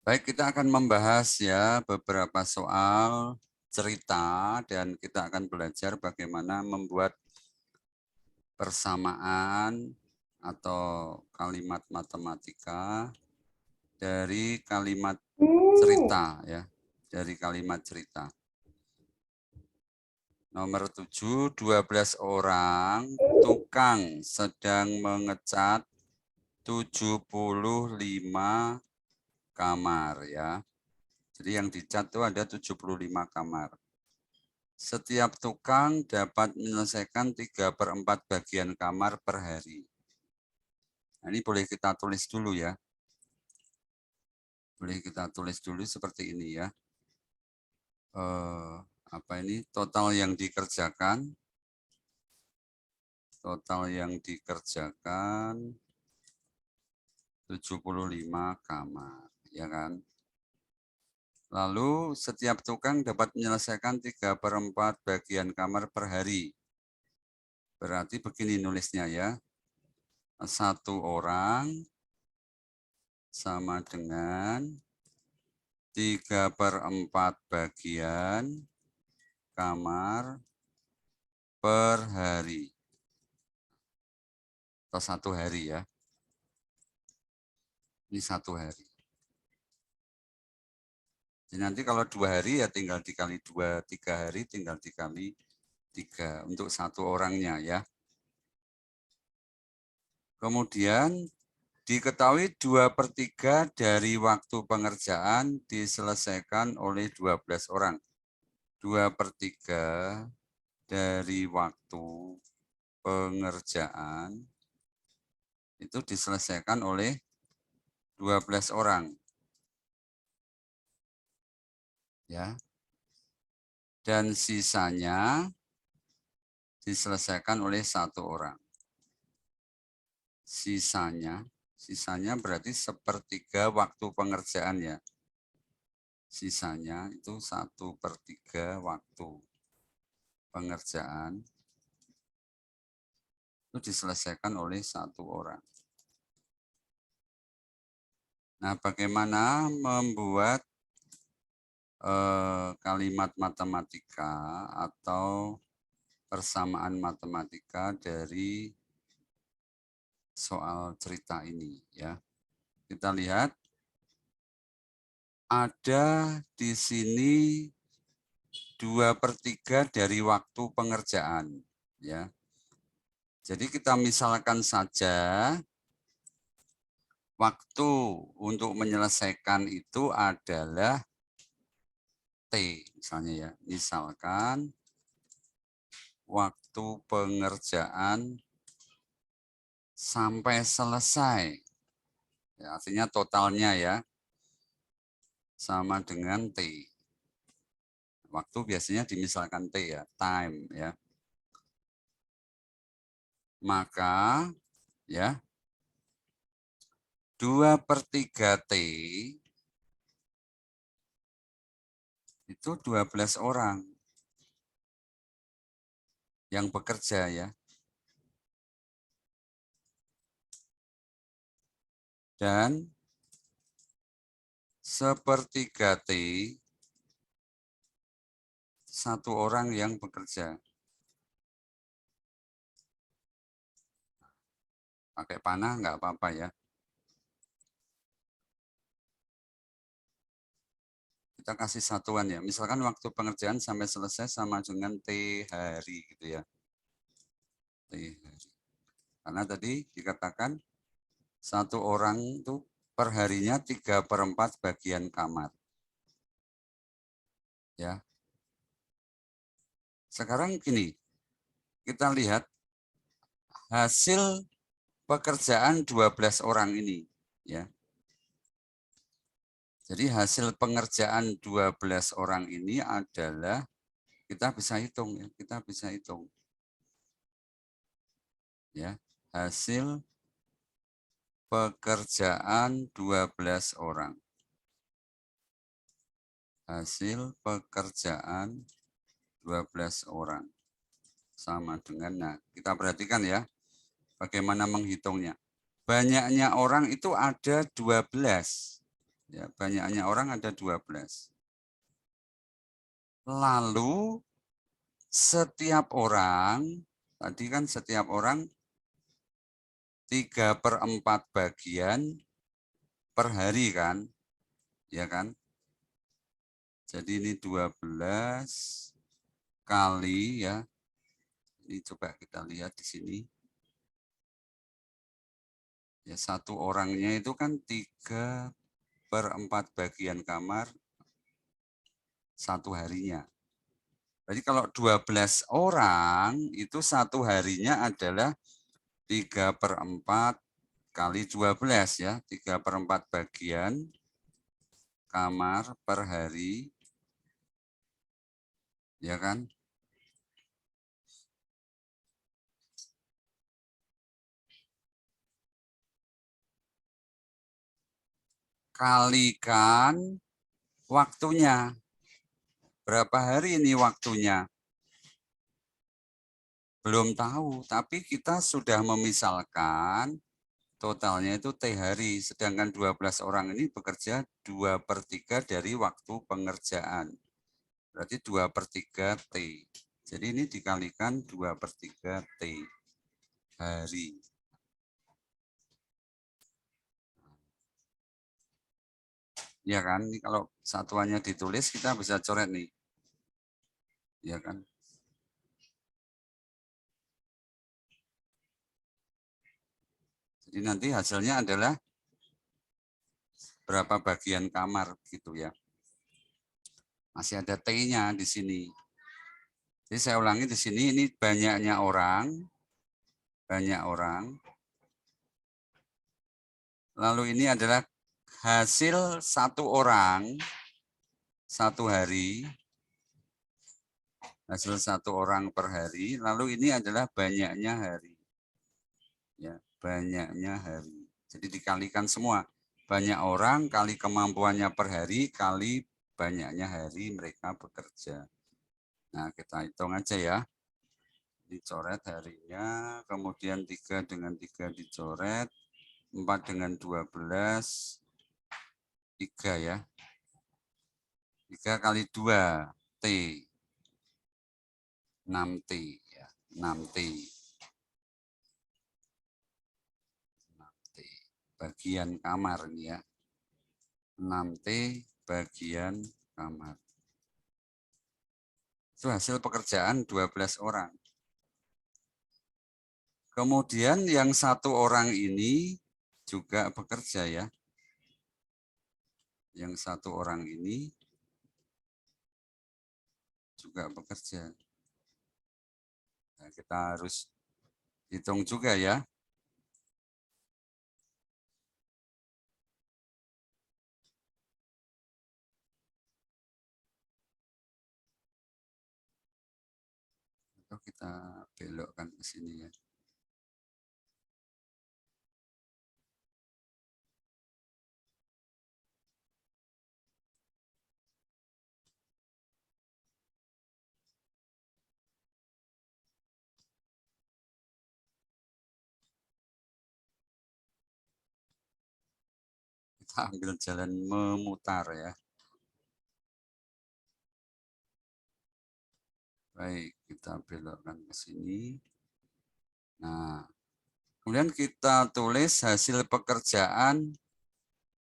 Baik, kita akan membahas ya beberapa soal cerita dan kita akan belajar bagaimana membuat persamaan atau kalimat matematika dari kalimat cerita ya, dari kalimat cerita. Nomor 7, 12 orang tukang sedang mengecat 75 kamar ya. Jadi yang dicat itu ada 75 kamar. Setiap tukang dapat menyelesaikan 3/4 bagian kamar per hari. Nah, ini boleh kita tulis dulu ya. Boleh kita tulis dulu seperti ini ya. Apa ini? Total yang dikerjakan. Total yang dikerjakan 75 kamar, ya kan? Lalu setiap tukang dapat menyelesaikan 3/4 bagian kamar per hari. Berarti begini nulisnya ya. Satu orang sama dengan 3/4 bagian kamar per hari. Atau 1 hari ya. Ini 1 hari. Jadi nanti kalau 2 hari ya tinggal dikali 2, 3 hari tinggal dikali 3 untuk 1 orangnya ya. Kemudian diketahui 2/3 dari waktu pengerjaan diselesaikan oleh 12 orang. 2/3 dari waktu pengerjaan itu diselesaikan oleh 12 orang. Ya. Dan sisanya diselesaikan oleh 1 orang. Sisanya berarti 1/3 waktu pengerjaan ya. Sisanya itu 1/3 waktu pengerjaan itu diselesaikan oleh 1 orang. Nah, bagaimana membuat kalimat matematika atau persamaan matematika dari soal cerita ini ya. Kita lihat ada di sini 2/3 dari waktu pengerjaan ya. Jadi kita misalkan saja waktu untuk menyelesaikan itu adalah T misalnya ya. Misalkan waktu pengerjaan sampai selesai. Ya, artinya totalnya ya sama dengan T. Waktu biasanya dimisalkan T ya, time ya. Maka ya 2/3 T itu 12 orang yang bekerja ya. Dan 1/3 T 1 orang yang bekerja. Pakai panah nggak apa-apa ya. Kita kasih satuan ya. Misalkan waktu pengerjaan sampai selesai sama dengan T hari gitu ya. T hari. Karena tadi dikatakan 1 orang itu perharinya 3/4 bagian kamar. Ya. Sekarang gini, kita lihat hasil pekerjaan 12 orang ini. Ya. Jadi hasil pengerjaan 12 orang ini adalah, kita bisa hitung ya, kita bisa hitung. Ya, hasil pekerjaan 12 orang. Hasil pekerjaan 12 orang. Sama dengan, nah kita perhatikan ya, bagaimana menghitungnya. Banyaknya orang itu ada 12. Ya, banyaknya orang ada 12. Lalu setiap orang, tadi kan setiap orang 3/4 bagian per hari kan, ya kan? Jadi ini 12 kali ya. Ini coba kita lihat di sini. Ya, satu orangnya itu kan 3/4 bagian kamar satu harinya. Jadi kalau 12 orang itu satu harinya adalah 3/4 kali 12 ya. 3/4 bagian kamar per hari. Ya kan? Kalikan waktunya. Berapa hari ini waktunya? Belum tahu, tapi kita sudah memisalkan totalnya itu T hari, sedangkan 12 orang ini bekerja 2/3 dari waktu pengerjaan. Berarti 2/3 T. Jadi ini dikalikan 2/3 T hari. Ya kan, ini kalau satuannya ditulis kita bisa coret nih. Ya kan. Jadi nanti hasilnya adalah berapa bagian kamar gitu ya. Masih ada T-nya di sini. Jadi saya ulangi di sini, ini banyaknya orang, banyak orang. Lalu ini adalah hasil satu orang satu hari, hasil satu orang per hari. Lalu ini adalah banyaknya hari, ya banyaknya hari. Jadi dikalikan semua, banyak orang kali kemampuannya per hari kali banyaknya hari mereka bekerja. Nah kita hitung aja ya. Dicoret harinya, kemudian 3 dengan 3 dicoret, 4 dengan 12, 3 ya. 3 kali 2, T. 6T ya, 6T. 6T. Bagian kamar ini ya. 6T bagian kamar. Itu hasil pekerjaan 12 orang. Kemudian yang satu orang ini juga bekerja ya. Yang satu orang ini juga bekerja. Nah, kita harus hitung juga ya. Atau kita belokkan ke sini ya. Kita ambil jalan memutar ya. Baik, kita belokkan ke sini. Nah, kemudian kita tulis hasil pekerjaan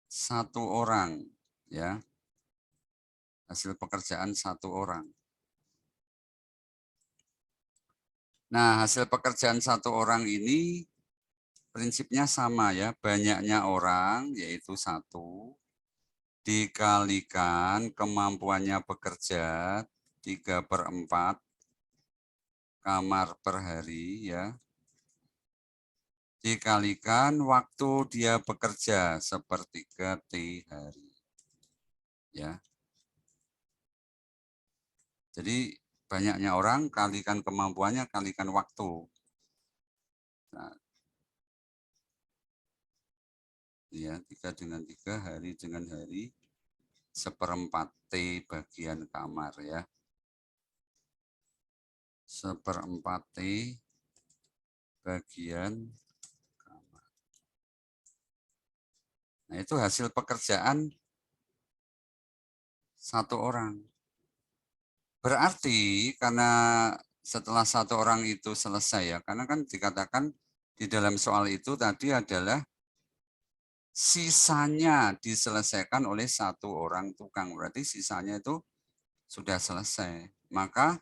satu orang ya. Hasil pekerjaan satu orang. Nah, hasil pekerjaan satu orang ini prinsipnya sama ya, banyaknya orang yaitu 1 dikalikan kemampuannya bekerja 3/4 kamar per hari ya, dikalikan waktu dia bekerja sepertiga T hari ya. Jadi banyaknya orang kalikan kemampuannya kalikan waktu. Nah, ya 3 dengan 3, hari dengan hari, 1/4 T bagian kamar ya. 1/4 T bagian kamar. Nah itu hasil pekerjaan 1 orang. Berarti karena setelah 1 orang itu selesai ya, karena kan dikatakan di dalam soal itu tadi adalah sisanya diselesaikan oleh 1 orang tukang. Berarti sisanya itu sudah selesai. Maka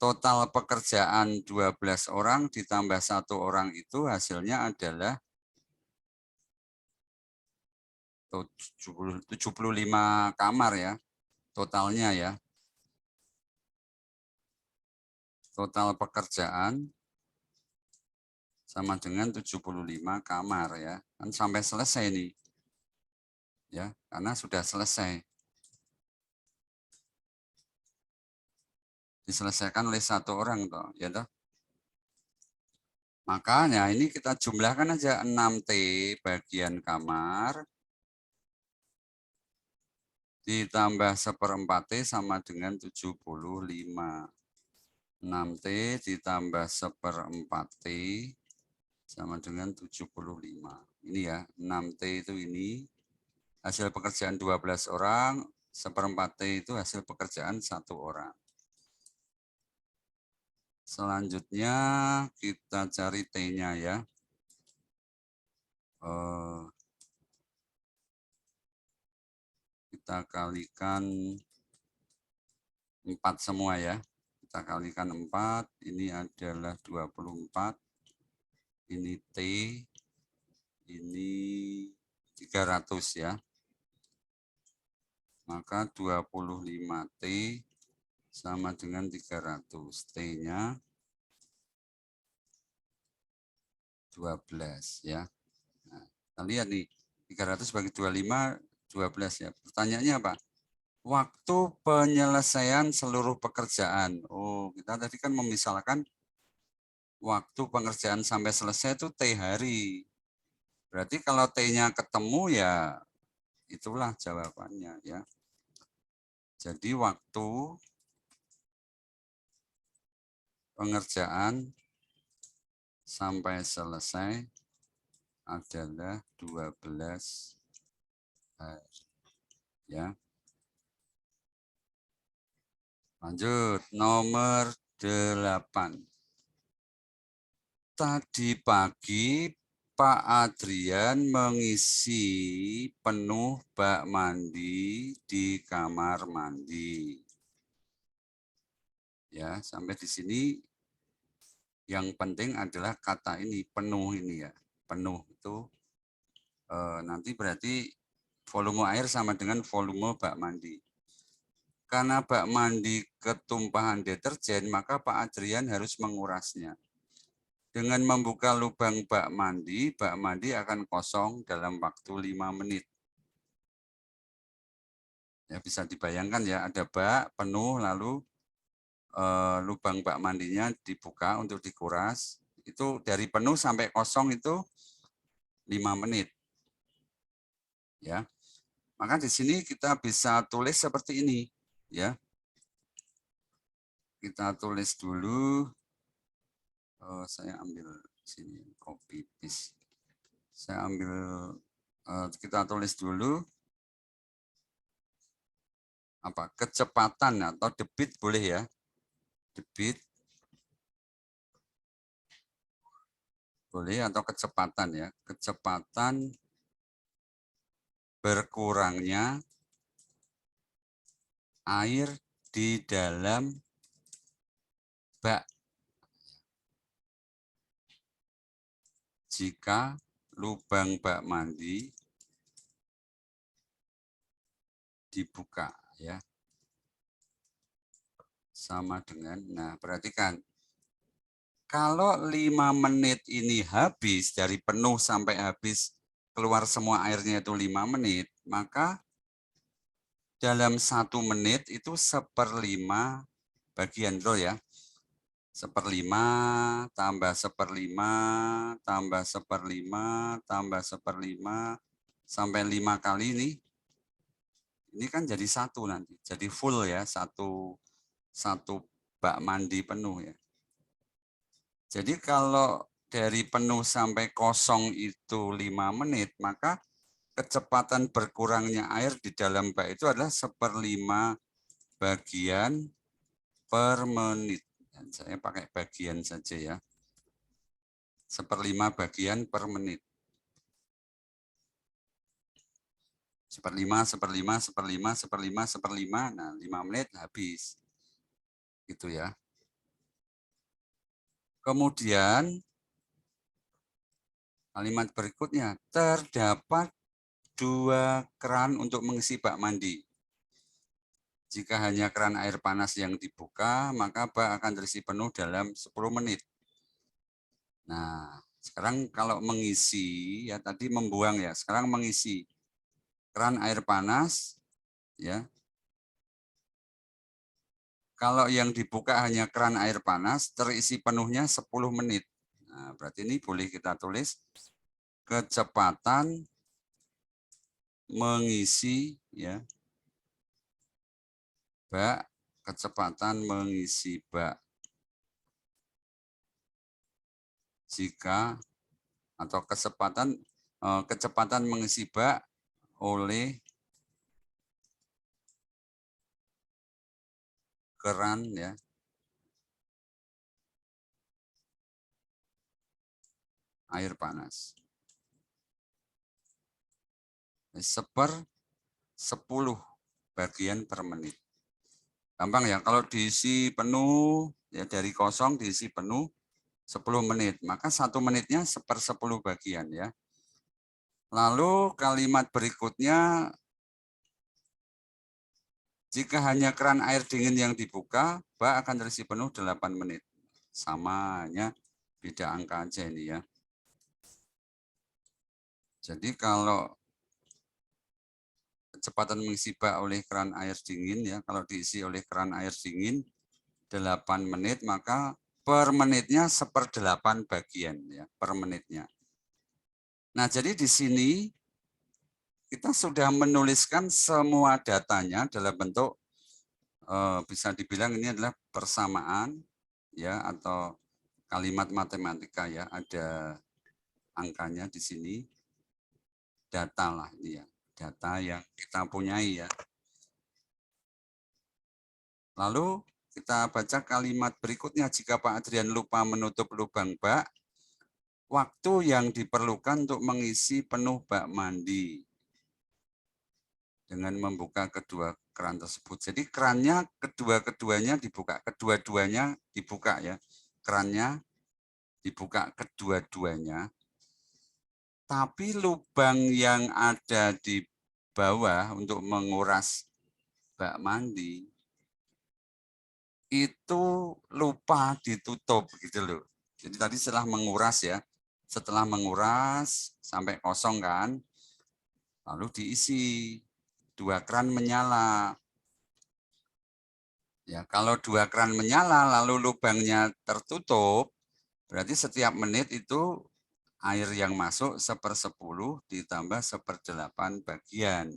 total pekerjaan 12 orang ditambah 1 orang itu hasilnya adalah 75 kamar ya, totalnya ya. Total pekerjaan sama dengan 75 kamar ya. Kan sampai selesai nih. Ya, karena sudah selesai. Diselesaikan oleh 1 orang toh, ya toh. Makanya ini kita jumlahkan aja 6T bagian kamar ditambah 1/4T sama dengan 75. 6T ditambah 1/4T sama dengan 75. Ini ya, 6T itu ini hasil pekerjaan 12 orang, 1/4T itu hasil pekerjaan 1 orang. Selanjutnya kita cari T-nya ya. Kita kalikan 4 semua ya. Kita kalikan 4, ini adalah 24. Ini T, ini 300 ya. Maka 25T sama dengan 300. T-nya 12 ya. Nah, kita lihat nih, 300 bagi 25, 12 ya. Pertanyaannya apa? Waktu penyelesaian seluruh pekerjaan. Oh, kita tadi kan memisalkan waktu pengerjaan sampai selesai itu T hari. Berarti kalau T-nya ketemu ya itulah jawabannya ya. Jadi waktu pengerjaan sampai selesai adalah 12 hari. Ya. Lanjut, nomor 8. Tadi pagi Pak Adrian mengisi penuh bak mandi di kamar mandi. Ya, sampai di sini yang penting adalah kata ini, penuh ini ya. Penuh itu nanti berarti volume air sama dengan volume bak mandi. Karena bak mandi ketumpahan deterjen, maka Pak Adrian harus mengurasnya. Dengan membuka lubang bak mandi akan kosong dalam waktu 5 menit. Ya, bisa dibayangkan ya, ada bak penuh lalu lubang bak mandinya dibuka untuk dikuras. Itu dari penuh sampai kosong itu 5 menit. Ya. Maka di sini kita bisa tulis seperti ini, ya. Kita tulis dulu. Saya ambil sini copy paste. Saya ambil kita tulis dulu apa kecepatan atau debit boleh ya. Debit boleh atau kecepatan ya. Kecepatan berkurangnya air di dalam bak jika lubang bak mandi dibuka ya. Sama dengan, nah perhatikan, kalau 5 menit ini habis, dari penuh sampai habis keluar semua airnya itu 5 menit, maka dalam 1 menit itu 1/5 bagian loh ya. 1/5 tambah 1/5 tambah 1/5 tambah 1/5 sampai 5 kali ini. Ini kan jadi 1 nanti, jadi full ya, satu bak mandi penuh ya. Jadi kalau dari penuh sampai kosong itu 5 menit, maka kecepatan berkurangnya air di dalam bak itu adalah 1/5 bagian per menit. Dan saya pakai bagian saja ya. 1/5 bagian per menit. 1/5, 1/5, 1/5, 1/5, 1/5. Nah, 5 menit habis. Gitu ya. Kemudian kalimat berikutnya, terdapat 2 keran untuk mengisi bak mandi. Jika hanya keran air panas yang dibuka, maka bak akan terisi penuh dalam 10 menit. Nah, sekarang kalau mengisi, ya tadi membuang ya, sekarang mengisi. Keran air panas, ya. Kalau yang dibuka hanya keran air panas, terisi penuhnya 10 menit. Nah, berarti ini boleh kita tulis kecepatan mengisi ya bak, kecepatan mengisi bak jika atau kecepatan mengisi bak oleh keran ya air panas. 1/10 bagian per menit. Gampang ya, kalau diisi penuh ya dari kosong diisi penuh 10 menit, maka 1 menitnya 1/10 bagian ya. Lalu kalimat berikutnya, jika hanya keran air dingin yang dibuka, bak akan terisi penuh 8 menit. Samanya beda angka aja ini ya. Jadi kalau kecepatan mengisi bak oleh keran air dingin ya, kalau diisi oleh keran air dingin 8 menit, maka per menitnya 1/8 bagian ya, per menitnya. Nah, jadi di sini kita sudah menuliskan semua datanya dalam bentuk bisa dibilang ini adalah persamaan ya atau kalimat matematika ya, ada angkanya di sini, data lah ini ya, data yang kita punyai ya. Lalu kita baca kalimat berikutnya, jika Pak Adrian lupa menutup lubang bak, waktu yang diperlukan untuk mengisi penuh bak mandi dengan membuka kedua keran tersebut. Jadi kerannya kedua-duanya dibuka ya. Kerannya dibuka kedua-duanya. Tapi lubang yang ada di bawah untuk menguras bak mandi itu lupa ditutup gitu loh. Jadi tadi setelah menguras ya, setelah menguras sampai kosong kan, lalu diisi, 2 keran menyala. Ya, kalau 2 keran menyala lalu lubangnya tertutup, berarti setiap menit itu air yang masuk 1/10 ditambah 1/8 bagian.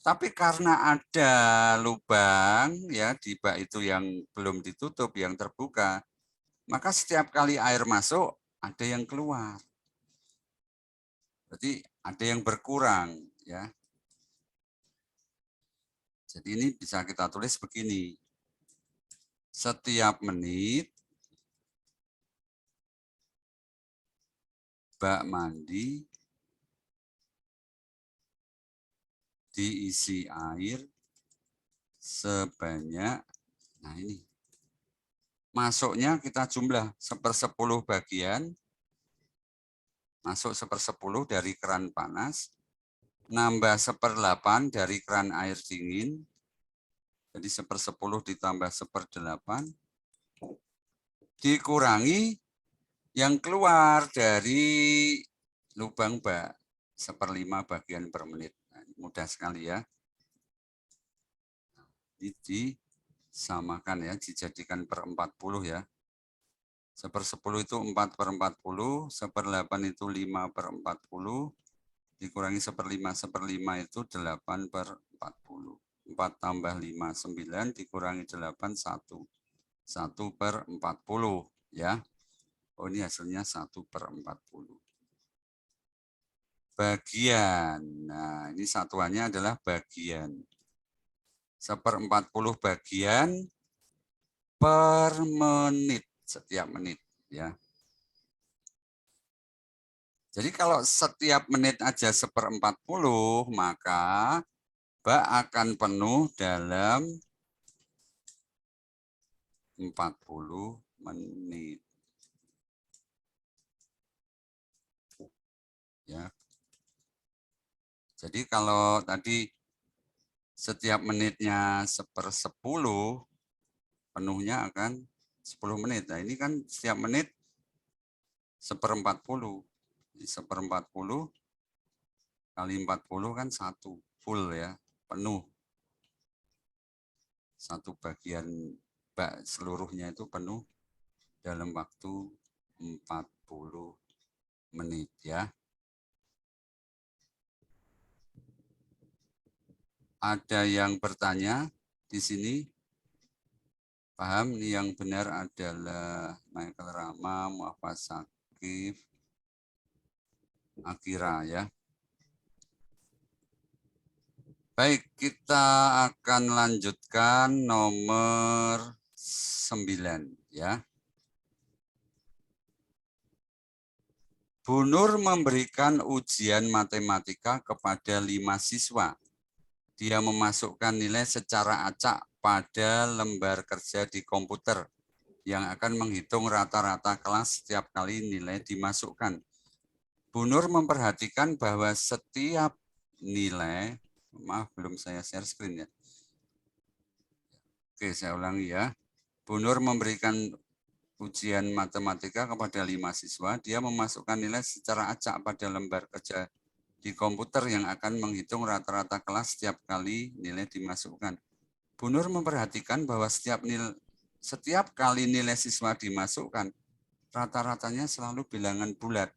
Tapi karena ada lubang ya di bak itu yang belum ditutup, yang terbuka, maka setiap kali air masuk ada yang keluar. Berarti ada yang berkurang ya. Jadi ini bisa kita tulis begini. Setiap menit bak mandi diisi air sebanyak, nah ini, masuknya kita jumlah 1/10 bagian, masuk 1/10 dari keran panas, nambah 1/8 dari keran air dingin, jadi 1/10 ditambah 1/8, dikurangi yang keluar dari lubang bak, 1/5 bagian per menit. Nah, mudah sekali ya. Ini disamakan ya, dijadikan per 40 ya. 1/10 itu 4/40, 1/8 itu 5/40, dikurangi 1/5, 1/5 itu 8/40. 4 tambah 5, 9, dikurangi 8, 1. 1/40 ya. Oh ini hasilnya 1/40. bagian. Nah, ini satuannya adalah bagian. 1/40 bagian per menit, setiap menit ya. Jadi kalau setiap menit aja 1/40, maka bak akan penuh dalam 40 menit. Ya. Jadi kalau tadi setiap menitnya 1/10, penuhnya akan 10 menit. Nah ini kan setiap menit 1/40. 1/40 kali 40 kan 1, full ya, penuh. Satu bagian bak seluruhnya itu penuh dalam waktu 40 menit ya. Ada yang bertanya di sini? Paham? Yang benar adalah Michael Rama, Muhammad Sakif, Akira ya. Baik, kita akan lanjutkan nomor 9 ya. Bu Nur memberikan ujian matematika kepada 5 siswa. Dia memasukkan nilai secara acak pada lembar kerja di komputer yang akan menghitung rata-rata kelas setiap kali nilai dimasukkan. Bu Nur memperhatikan bahwa setiap nilai, maaf belum saya share screen ya. Oke, saya ulangi ya. Bu Nur memberikan ujian matematika kepada 5 siswa. Dia memasukkan nilai secara acak pada lembar kerja di komputer yang akan menghitung rata-rata kelas setiap kali nilai dimasukkan. Bu Nur memperhatikan bahwa setiap kali nilai siswa dimasukkan, rata-ratanya selalu bilangan bulat.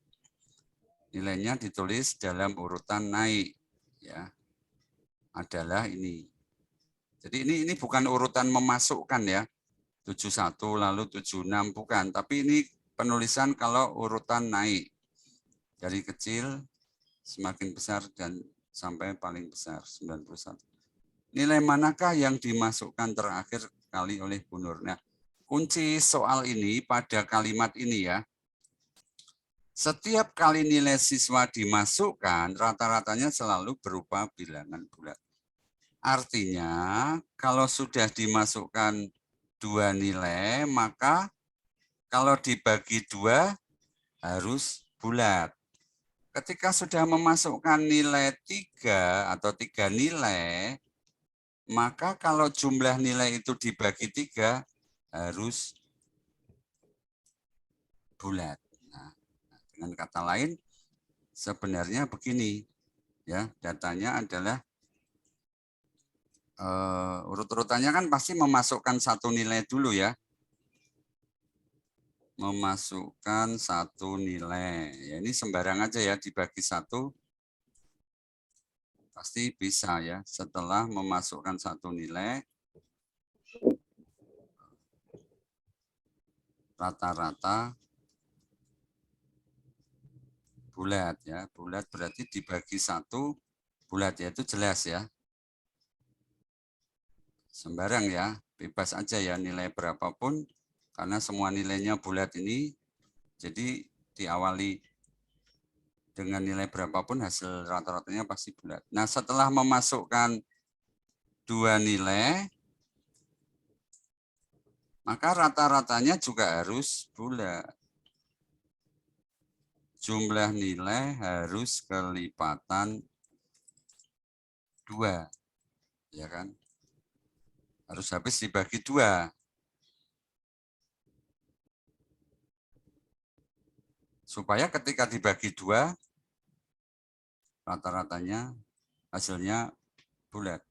Nilainya ditulis dalam urutan naik, ya. Adalah ini. Jadi ini bukan urutan memasukkan ya. 71 lalu 76 bukan, tapi ini penulisan kalau urutan naik. Dari kecil semakin besar dan sampai paling besar 91. Nilai manakah yang dimasukkan terakhir kali oleh Bu Nur? Nah, kunci soal ini pada kalimat ini ya. Setiap kali nilai siswa dimasukkan, rata-ratanya selalu berupa bilangan bulat. Artinya, kalau sudah dimasukkan 2 nilai, maka kalau dibagi 2 harus bulat. Ketika sudah memasukkan nilai 3 atau 3 nilai, maka kalau jumlah nilai itu dibagi 3 harus bulat. Nah, dengan kata lain, sebenarnya begini, ya datanya adalah urut-urutannya kan pasti memasukkan satu nilai dulu ya, memasukkan satu nilai. Ya, ini sembarang aja ya, dibagi 1 pasti bisa ya. Setelah memasukkan satu nilai, rata-rata bulat ya. Bulat berarti dibagi 1 bulat ya, itu jelas ya. Sembarang ya, bebas aja ya nilai berapapun karena semua nilainya bulat ini. Jadi diawali dengan nilai berapapun hasil rata-ratanya pasti bulat. Nah, setelah memasukkan 2 nilai, maka rata-ratanya juga harus bulat. Jumlah nilai harus kelipatan 2. Ya kan? Harus habis dibagi 2. Supaya ketika dibagi 2, rata-ratanya hasilnya bulat.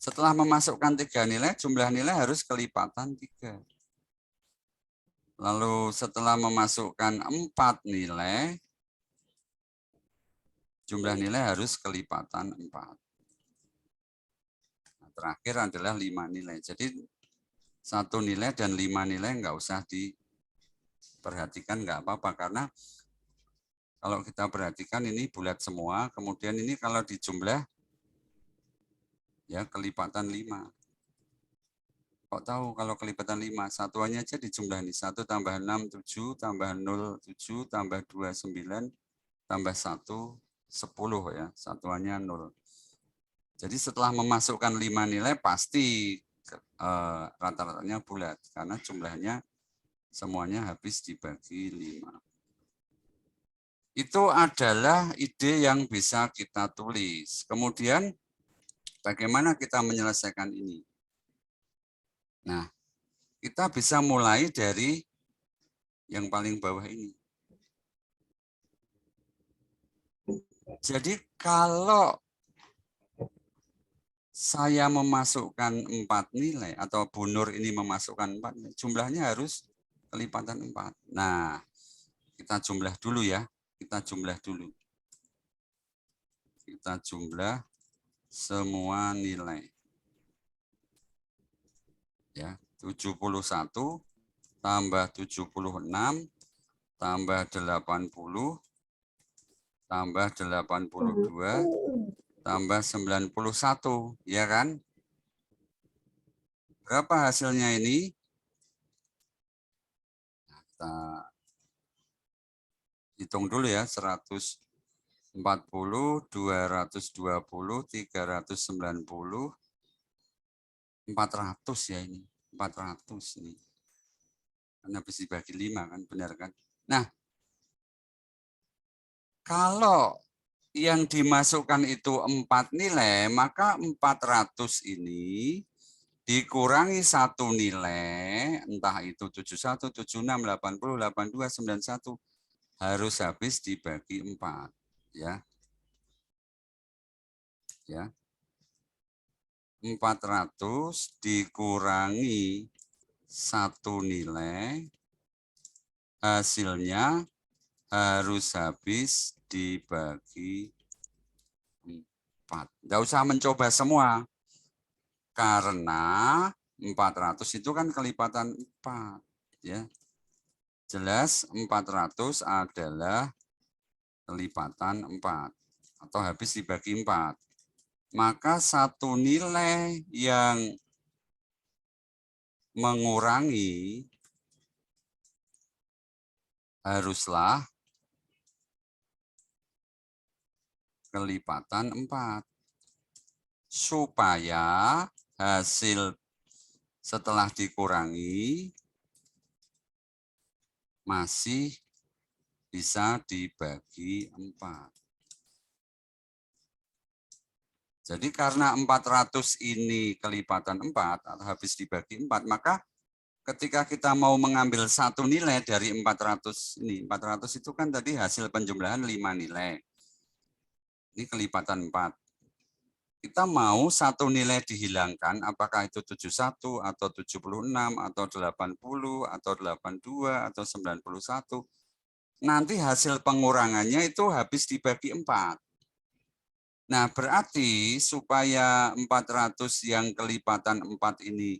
Setelah memasukkan 3 nilai, jumlah nilai harus kelipatan 3. Lalu setelah memasukkan 4 nilai, jumlah nilai harus kelipatan 4. Nah, terakhir adalah 5 nilai. Jadi 1 nilai dan 5 nilai nggak usah diperhatikan, nggak apa-apa. Karena Kalau kita perhatikan ini bulat semua, kemudian ini kalau dijumlah ya kelipatan 5. Kok tahu kalau kelipatan 5? Satuannya aja dijumlah nih. 1 tambah 6, 7, tambah 0, 7, tambah 2, 9, tambah 1, 10 ya. Satuannya 0. Jadi setelah memasukkan 5 nilai pasti rata-ratanya bulat. Karena jumlahnya semuanya habis dibagi 5. Itu adalah ide yang bisa kita tulis. Kemudian bagaimana kita menyelesaikan ini? Nah, kita bisa mulai dari yang paling bawah ini. Jadi kalau saya memasukkan 4 nilai atau Bu Nur ini memasukkan 4 nilai, jumlahnya harus kelipatan 4. Nah, kita jumlah dulu ya. Kita jumlah dulu. Kita jumlah semua nilai. Ya, 71 tambah 76 tambah 80 tambah 82 tambah 91, ya kan? Berapa hasilnya ini? Nah, kita hitung dulu ya, 140, 220, 390, 400 ya ini. 400 ini. Karena habis dibagi 5 kan, benar kan? Nah, kalau yang dimasukkan itu 4 nilai, maka 400 ini dikurangi 1 nilai, entah itu 71, 76, 80, 82, 91, harus habis dibagi 4. Ya. Ya. 400 dikurangi 1 nilai, hasilnya harus habis dibagi 4. Nggak usah mencoba semua. Karena 400 itu kan kelipatan 4. Ya. Jelas 400 adalah kelipatan 4. Atau habis dibagi 4. Maka 1 nilai yang mengurangi haruslah kelipatan 4. Supaya hasil setelah dikurangi masih bisa dibagi 4. Jadi karena 400 ini kelipatan 4 atau habis dibagi 4, maka ketika kita mau mengambil 1 nilai dari 400 ini, 400 itu kan tadi hasil penjumlahan 5 nilai. Ini kelipatan 4. Kita mau 1 nilai dihilangkan, apakah itu 71 atau 76 atau 80 atau 82 atau 91. Nanti hasil pengurangannya itu habis dibagi 4. Nah, berarti supaya 400 yang kelipatan 4 ini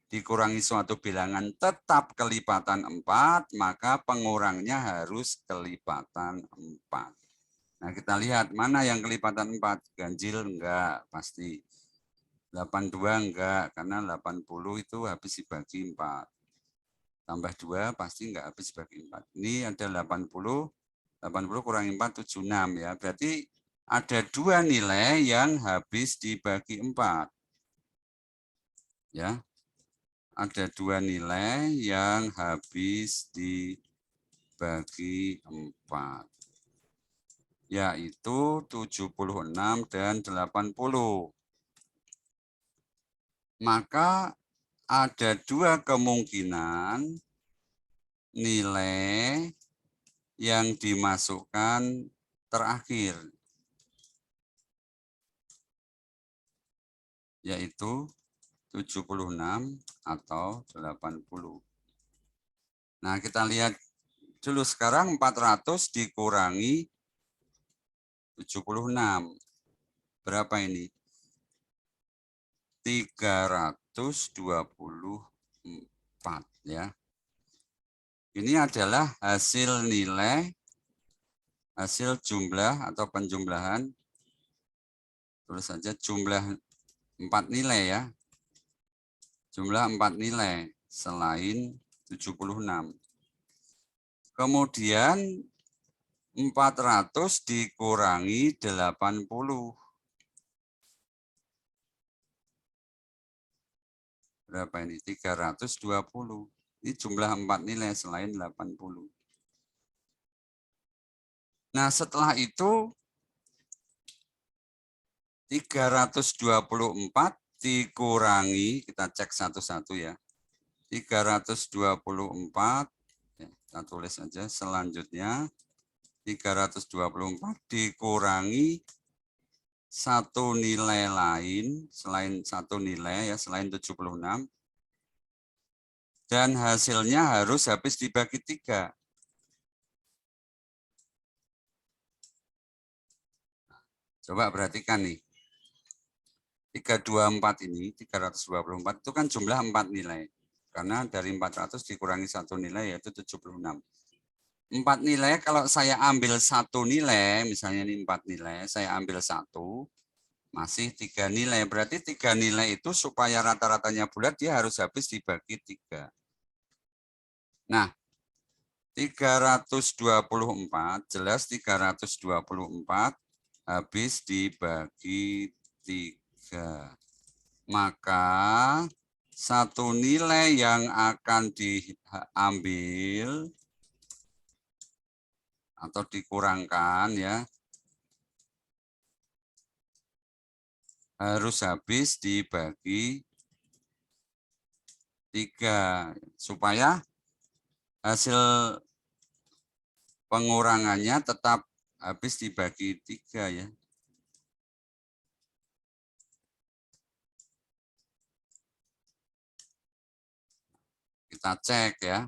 dikurangi suatu bilangan tetap kelipatan 4, maka pengurangnya harus kelipatan 4. Nah, kita lihat mana yang kelipatan 4. Ganjil enggak, pasti. 82 enggak, karena 80 itu habis dibagi 4. Tambah 2 pasti enggak habis dibagi 4. Ini ada 80, 80 kurangi 4, 76 ya. Berarti ada 2 nilai yang habis dibagi 4. Ya. Ada 2 nilai yang habis dibagi 4. Yaitu 76 dan 80. Maka ada 2 kemungkinan nilai yang dimasukkan terakhir. Yaitu 76 atau 80. Nah, kita lihat dulu sekarang 400 dikurangi 76. Berapa ini? 324 ya. Ini adalah hasil nilai hasil jumlah atau penjumlahan, tulis saja jumlah 4 nilai ya. Jumlah 4 nilai selain 76. Kemudian 400 dikurangi 80. Berapa ini? 320. Ini jumlah 4 nilai selain 80. Nah, setelah itu 324 dikurangi, kita cek satu-satu ya. 324, kita tulis saja selanjutnya. 324 dikurangi satu nilai lain, selain satu nilai ya, selain 76. Dan hasilnya harus habis dibagi 3. Coba perhatikan nih. 324 ini, 324 itu kan jumlah 4 nilai. Karena dari 400 dikurangi satu nilai yaitu 76. 4 nilai kalau saya ambil satu nilai, misalnya ini 4 nilai, saya ambil satu, masih 3 nilai. Berarti 3 nilai itu supaya rata-ratanya bulat dia harus habis dibagi 3. Nah, 324, jelas 324 habis dibagi 3. Maka satu nilai yang akan diambil atau dikurangkan ya harus habis dibagi 3 supaya hasil pengurangannya tetap habis dibagi 3 ya. Kita cek ya.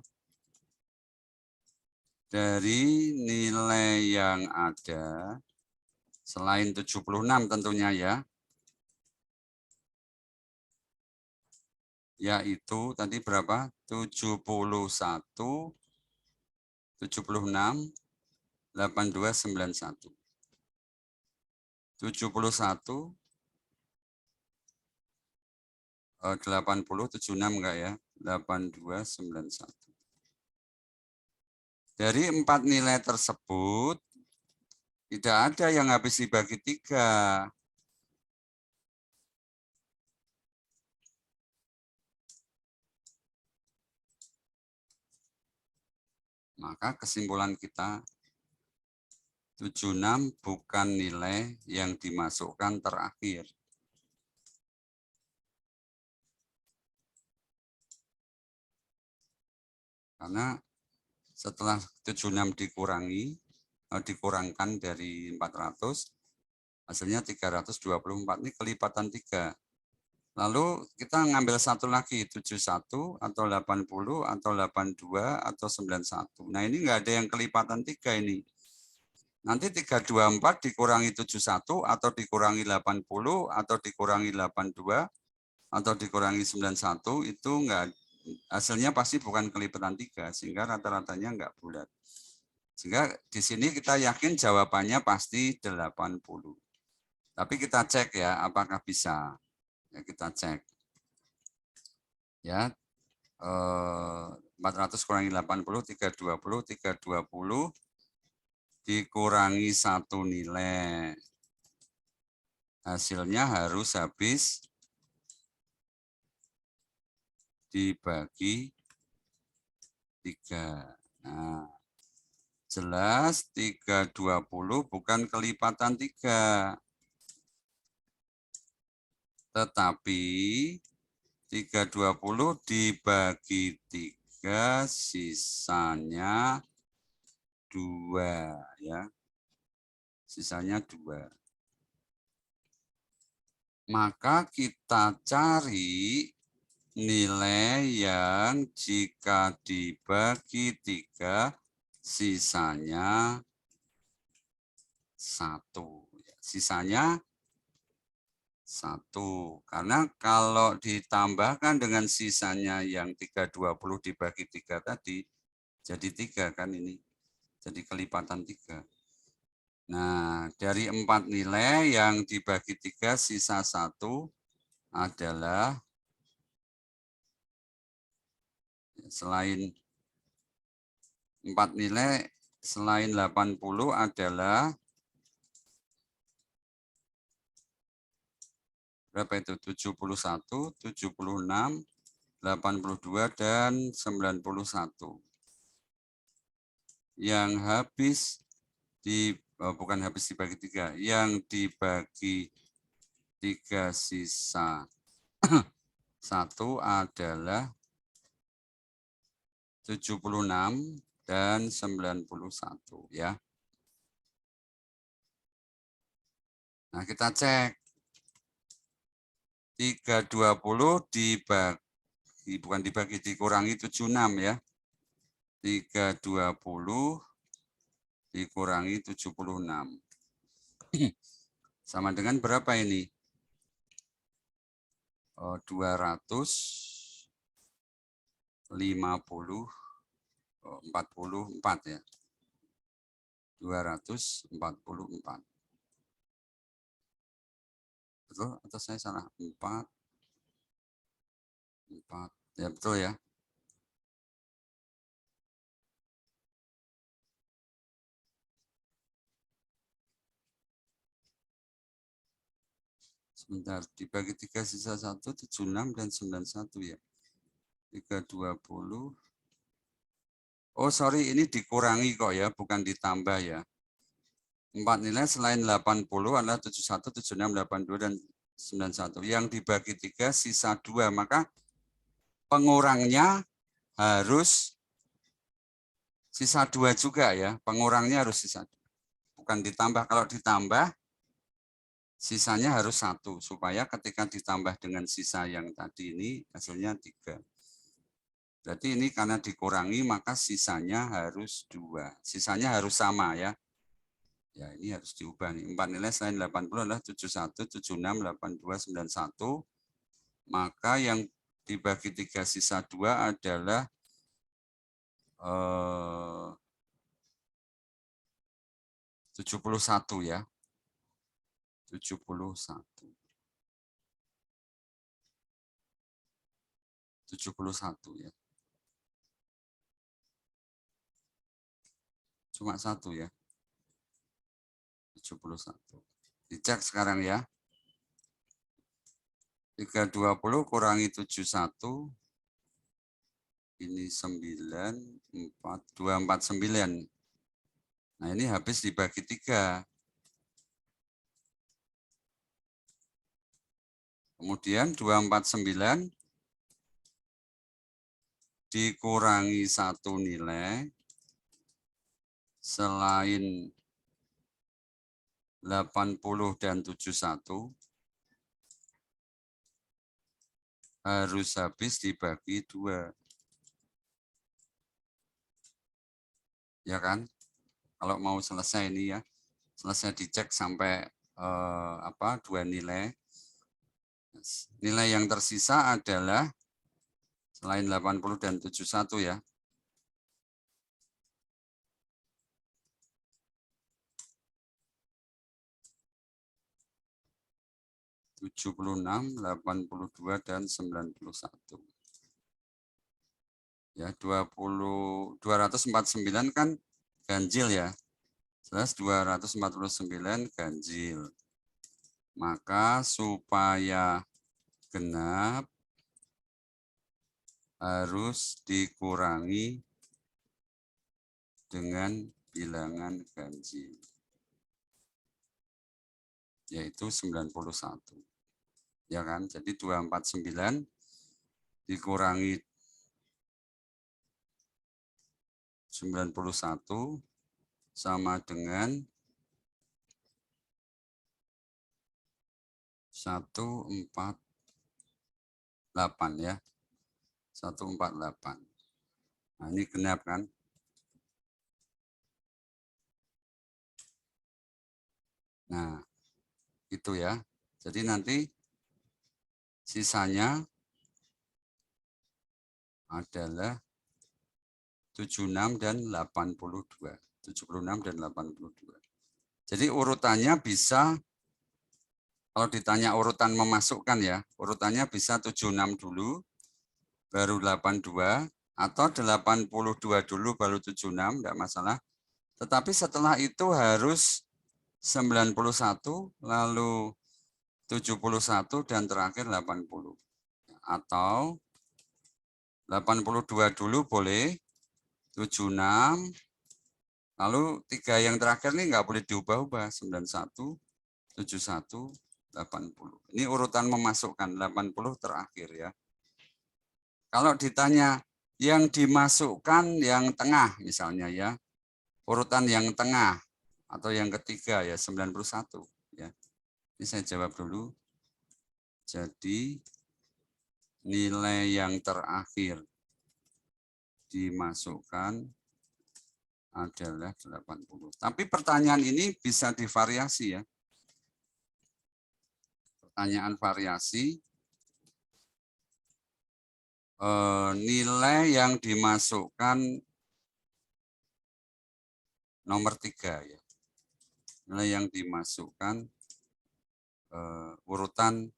Dari nilai yang ada selain 76 tentunya ya. Yaitu tadi berapa? 71, 76, 8291. 71, 80, 76 enggak ya? 8291. Dari 4 nilai tersebut, tidak ada yang habis dibagi 3. Maka kesimpulan kita, 76 bukan nilai yang dimasukkan terakhir. Karena setelah 76 dikurangkan dari 400, hasilnya 324. Ini kelipatan 3. Lalu kita ngambil satu lagi, 71 atau 80 atau 82 atau 91. Nah ini enggak ada yang kelipatan 3 ini. Nanti 324 dikurangi 71 atau dikurangi 80 atau dikurangi 82 atau dikurangi 91 itu enggak, hasilnya pasti bukan kelipatan 3 sehingga rata-ratanya enggak bulat. Sehingga di sini kita yakin jawabannya pasti 80. Tapi kita cek ya apakah bisa. Ya kita cek. Ya. 400 kurangi 80, 320, 320 dikurangi satu nilai. Hasilnya harus habis dibagi 3. Nah, jelas 320 bukan kelipatan 3. Tetapi 320 dibagi 3 sisanya 2 ya. Sisanya 2. Maka kita cari nilai yang jika dibagi 3 sisanya 1. Sisanya 1. Karena kalau ditambahkan dengan sisanya yang 320 dibagi 3 tadi, jadi 3 kan ini. Jadi kelipatan 3. Nah, dari 4 nilai yang dibagi 3 sisa 1 adalah selain 4 nilai selain 80 adalah berapa itu? 71, 76, 82 dan 91. Yang habis bukan habis dibagi 3, yang dibagi 3 sisa 1 adalah 76 dan 91 ya. Nah, kita cek 320 dibagi bukan dibagi dikurangi 76 ya. 320 dikurangi 76. Sama dengan berapa ini? 244 ya. 244. Betul atau saya salah? 4. Ya betul ya. Sebentar, dibagi 3 sisa 1, 76 dan 91 ya. 320. Oh sorry, ini dikurangi kok ya, bukan ditambah ya. 4 nilai selain 80 adalah 71, 76, 82, dan 91. Yang dibagi 3 sisa 2, maka pengurangnya harus sisa 2 juga ya. Pengurangnya harus sisa 2. Bukan ditambah, kalau ditambah sisanya harus 1 supaya ketika ditambah dengan sisa yang tadi ini hasilnya 3. Berarti ini karena dikurangi maka sisanya harus 2. Sisanya harus sama ya. Ya ini harus diubah nih. 4 nilai selain 80 adalah 71, 76, 82, 91. Maka yang dibagi 3 sisa 2 adalah 71 ya. 71. 71 ya. Cuma 1 ya. 71. Dicek sekarang ya. 320 kurangi 71. Ini 9, 4, 249. Nah ini habis dibagi 3. Kemudian 249 dikurangi 1 nilai selain 80 dan 71 harus habis dibagi 2. Ya kan? Kalau mau selesai ini ya, selesai dicek sampai 2 nilai. Nilai yang tersisa adalah selain 80 dan 71 ya. 76, 82 dan 91. Ya, 249 kan ganjil ya. Jelas 249 ganjil. Maka supaya genap harus dikurangi dengan bilangan ganjil, yaitu 91. Ya kan? Jadi 249 dikurangi 91 sama dengan 148 ya. 148. Nah, ini genap kan? Nah, itu ya. Jadi nanti sisanya adalah 76 dan 82. 76 dan 82. Jadi urutannya bisa, kalau ditanya urutan memasukkan ya, urutannya bisa 76 dulu, baru 82, atau 82 dulu, baru 76, enggak masalah. Tetapi setelah itu harus 91, lalu 71, dan terakhir 80. Atau 82 dulu boleh, 76, lalu 3 yang terakhir ini nggak boleh diubah-ubah, 91, 71, 80. Ini urutan memasukkan, 80 terakhir ya. Kalau ditanya yang dimasukkan yang tengah misalnya ya, urutan yang tengah atau yang ketiga ya 91 ya. Ini saya jawab dulu. Jadi nilai yang terakhir dimasukkan adalah 80. Tapi pertanyaan ini bisa divariasi ya. Pertanyaan variasi, nilai yang dimasukkan nomor 3 ya. Nilai yang dimasukkan urutan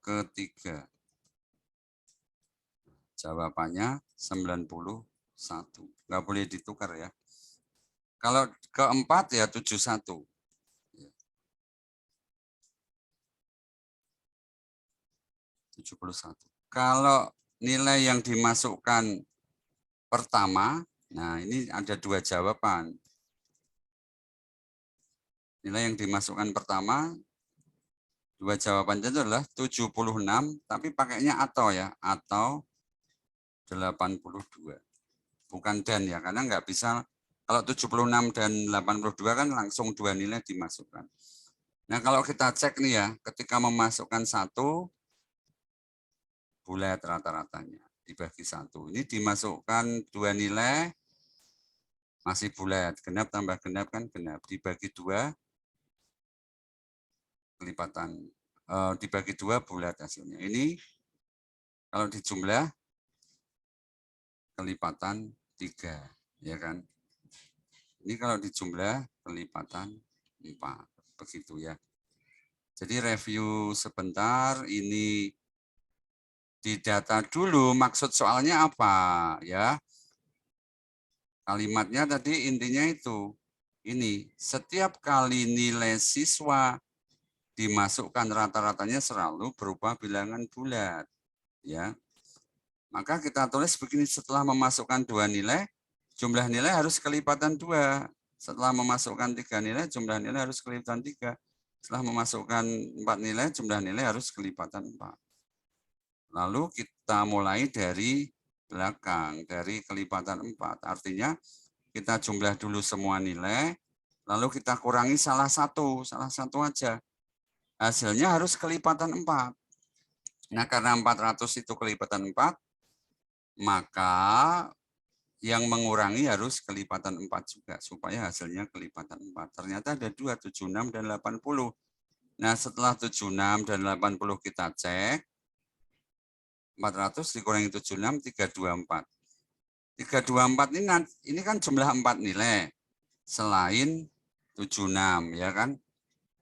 ketiga. Jawabannya 91. Nggak boleh ditukar ya. Kalau keempat ya 71. 71. Kalau nilai yang dimasukkan pertama, nah ini ada 2 jawaban. Nilai yang dimasukkan pertama, 2 jawaban itu adalah 76, tapi pakainya atau ya, atau 82. Bukan dan ya, karena nggak bisa, kalau 76 dan 82 kan langsung 2 nilai dimasukkan. Nah kalau kita cek nih ya, ketika memasukkan 1, bulat rata-ratanya, dibagi 1. Ini dimasukkan 2 nilai, masih bulat, genap tambah genap kan genap, dibagi 2, kelipatan, dibagi 2 bulat hasilnya. Ini kalau dijumlah kelipatan 3, ya kan? Ini kalau dijumlah kelipatan 4, begitu ya. Jadi review sebentar, ini didata dulu maksud soalnya apa ya. Kalimatnya tadi intinya itu, ini setiap kali nilai siswa dimasukkan rata-ratanya selalu berupa bilangan bulat. Ya, maka kita tulis begini, setelah memasukkan 2 nilai, jumlah nilai harus kelipatan 2. Setelah memasukkan 3 nilai, jumlah nilai harus kelipatan 3. Setelah memasukkan 4 nilai, jumlah nilai harus kelipatan 4. Lalu kita mulai dari belakang, dari kelipatan 4. Artinya kita jumlah dulu semua nilai, lalu kita kurangi salah satu aja. Hasilnya harus kelipatan 4. Nah, karena 400 itu kelipatan 4, maka yang mengurangi harus kelipatan 4 juga, supaya hasilnya kelipatan 4. Ternyata ada 2, 76 dan 80. Nah, setelah 76 dan 80 kita cek, 400 dikurangi 76, 324. 324 ini kan jumlah 4 nilai, selain 76, ya kan?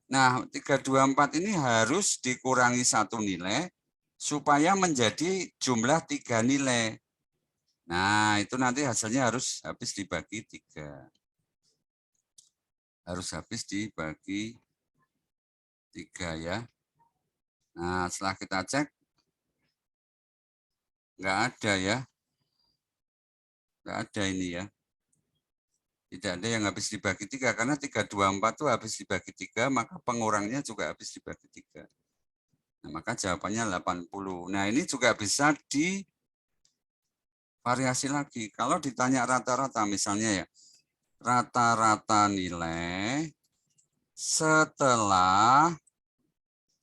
Nah, 324 ini harus dikurangi 1 nilai, supaya menjadi jumlah 3 nilai. Nah, itu nanti hasilnya harus habis dibagi 3. Harus habis dibagi 3 ya. Nah, setelah kita cek, nggak ada ya. Nggak ada ini ya. Tidak ada yang habis dibagi 3, karena 324 itu habis dibagi 3, maka pengurangnya juga habis dibagi 3. Nah, maka jawabannya 80. Nah, ini juga bisa divariasi lagi. Kalau ditanya rata-rata misalnya ya, rata-rata nilai setelah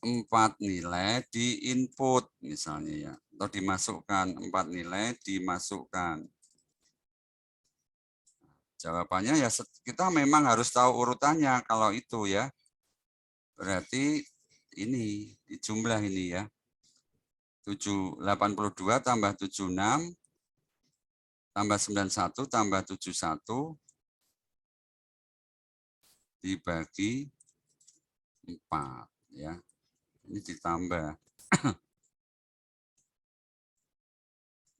4 nilai di input misalnya ya, atau dimasukkan, 4 nilai dimasukkan. Jawabannya ya kita memang harus tahu urutannya kalau itu ya. Berarti ini dijumlah ini ya. 82 tambah 76 tambah 91 tambah 71 dibagi 4 ya. Ini ditambah.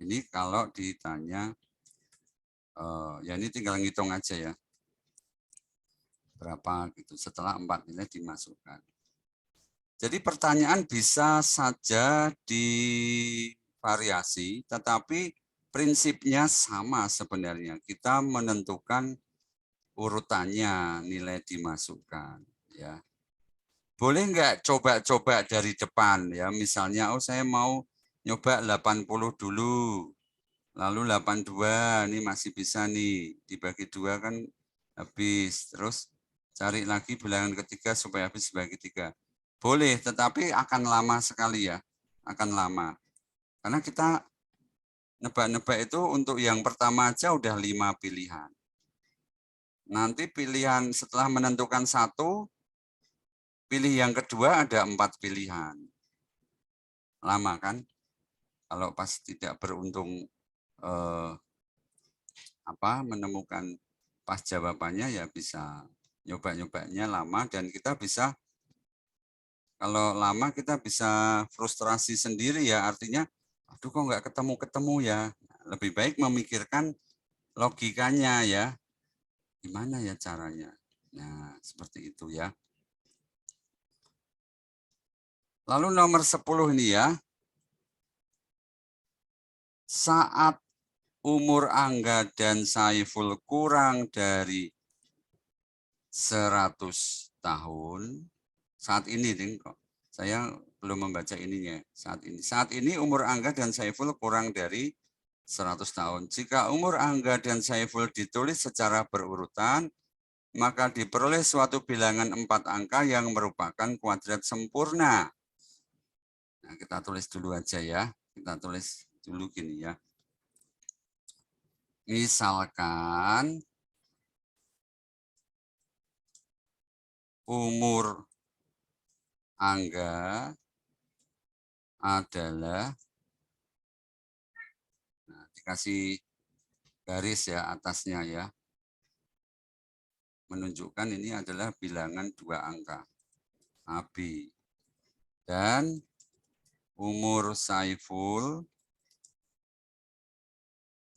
Ini kalau ditanya ya ini tinggal ngitung aja ya. Berapa gitu setelah 4 nilai dimasukkan. Jadi pertanyaan bisa saja divariasi, tetapi prinsipnya sama sebenarnya. Kita menentukan urutannya, nilai dimasukkan. Ya, boleh nggak coba-coba dari depan ya? Misalnya, oh saya mau nyoba 80 dulu, lalu 82, ini masih bisa nih, dibagi 2 kan habis. Terus cari lagi bilangan ketiga supaya habis bagi 3. Boleh, tetapi akan lama sekali ya, akan lama. Karena kita nebak-nebak itu untuk yang pertama aja udah 5 pilihan. Nanti pilihan setelah menentukan 1, pilih yang kedua ada 4 pilihan. Lama kan? Kalau pas tidak beruntung menemukan pas jawabannya ya bisa nyoba-nyobanya lama dan kita bisa kalau lama kita bisa frustrasi sendiri ya artinya aduh kok nggak ketemu-ketemu ya. Lebih baik memikirkan logikanya ya. Gimana ya caranya? Nah, seperti itu ya. Lalu nomor 10 ini ya. Saat umur Angga dan Saiful kurang dari 100 tahun, saat ini kok. Saya belum membaca ininya saat ini. Saat ini umur Angga dan Saiful kurang dari 100 tahun. Jika umur Angga dan Saiful ditulis secara berurutan, maka diperoleh suatu bilangan 4 angka yang merupakan kuadrat sempurna. Nah, kita tulis dulu aja ya. Kita tulis dulu gini ya. Misalkan umur Angga adalah, nah, dikasih garis ya atasnya ya, menunjukkan ini adalah bilangan 2 angka, AB. Dan umur Saiful,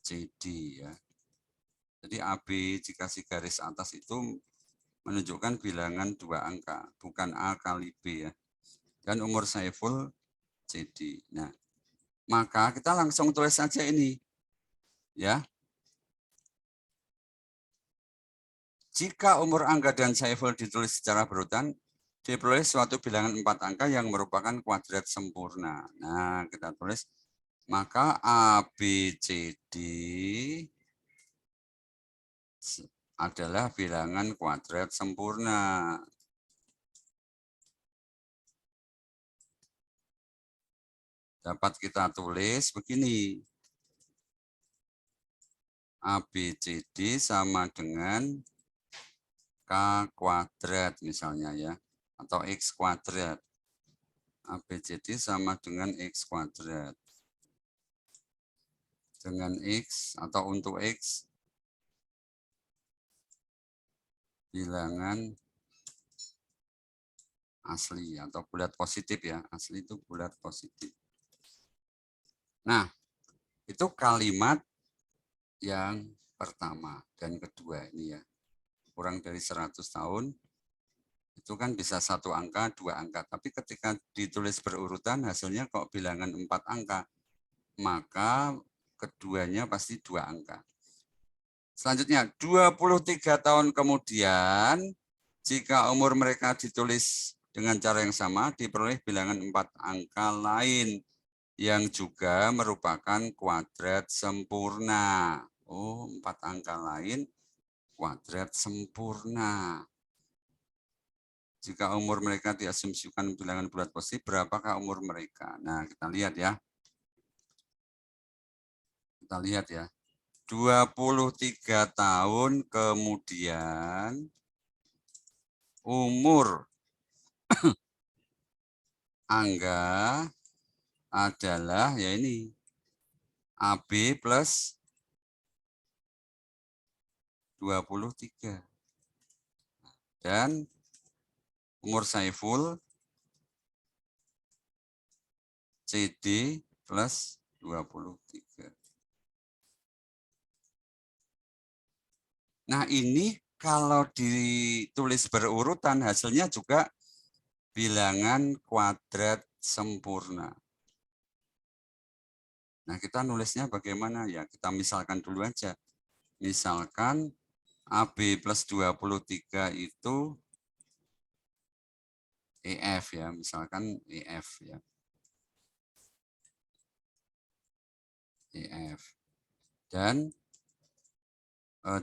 CD ya. Jadi AB dikasih garis atas itu menunjukkan bilangan 2 angka, bukan A kali B ya. Dan umur Saiful, CD. Nah, maka kita langsung tulis saja ini. Ya. Jika umur Angga dan Saiful ditulis secara berurutan, diperoleh suatu bilangan 4 angka yang merupakan kuadrat sempurna. Nah, kita tulis, maka ABCD adalah bilangan kuadrat sempurna. Dapat kita tulis begini. ABCD sama dengan K kuadrat misalnya ya. Atau X kuadrat. ABCD sama dengan X kuadrat. Dengan X atau untuk X bilangan asli atau bulat positif ya. Asli itu bulat positif. Nah, itu kalimat yang pertama dan kedua ini ya. Kurang dari 100 tahun itu kan bisa 1 angka, 2 angka. Tapi ketika ditulis berurutan hasilnya kok bilangan 4 angka. Maka keduanya pasti 2 angka. Selanjutnya 23 tahun kemudian jika umur mereka ditulis dengan cara yang sama diperoleh bilangan 4 angka lain yang juga merupakan kuadrat sempurna. Oh, 4 angka lain kuadrat sempurna. Jika umur mereka diasumsikan bilangan bulat positif, berapakah umur mereka? Nah, kita lihat ya. Kita lihat ya. 23 tahun kemudian umur Angga adalah ya ini AB plus 23. dan umur Saiful CD plus 23. Nah, ini kalau ditulis berurutan hasilnya juga bilangan kuadrat sempurna. Nah, kita nulisnya bagaimana ya? Kita misalkan dulu aja. Misalkan AB plus 23 itu EF ya, misalkan EF ya. EF. Dan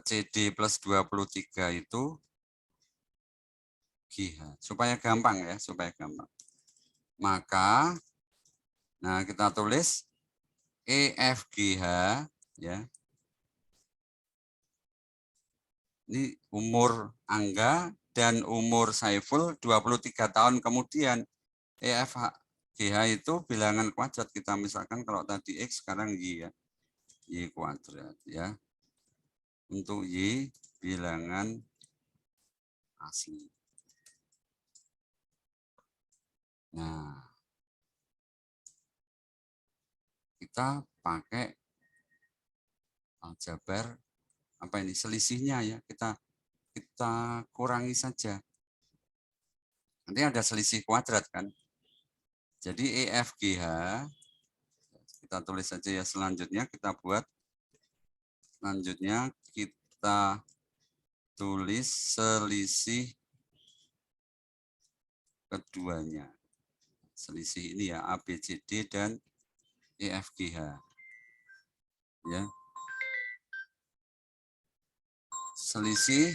CD plus 23 itu GH. Supaya gampang ya, supaya gampang. Maka, nah kita tulis EFGH ya. Ini umur Angga dan umur Saiful 23 tahun kemudian. EFGH itu bilangan kuadrat. Kita misalkan kalau tadi X sekarang Y ya. Y kuadrat ya. Untuk Y bilangan asli. Nah, kita pakai aljabar apa ini selisihnya ya, kita kurangi saja. Nanti ada selisih kuadrat kan. Jadi EFGH kita tulis saja ya, selanjutnya kita buat, selanjutnya kita tulis selisih keduanya. Selisih ini ya, ABCD dan EFGH. Ya. Selisih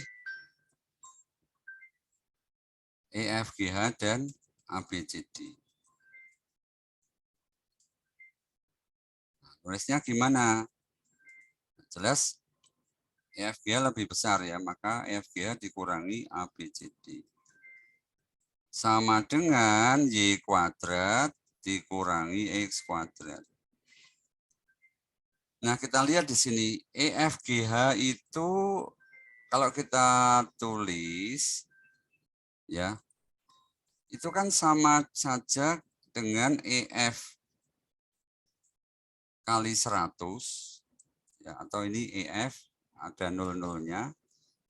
EFGH dan ABCD. Tulisnya gimana? Jelas EFGH lebih besar ya, maka EFGH dikurangi ABCD. Sama dengan Y kuadrat dikurangi X kuadrat. Nah, kita lihat di sini EFGH itu kalau kita tulis ya, itu kan sama saja dengan EF kali 100 ya, atau ini EF ada 00-nya,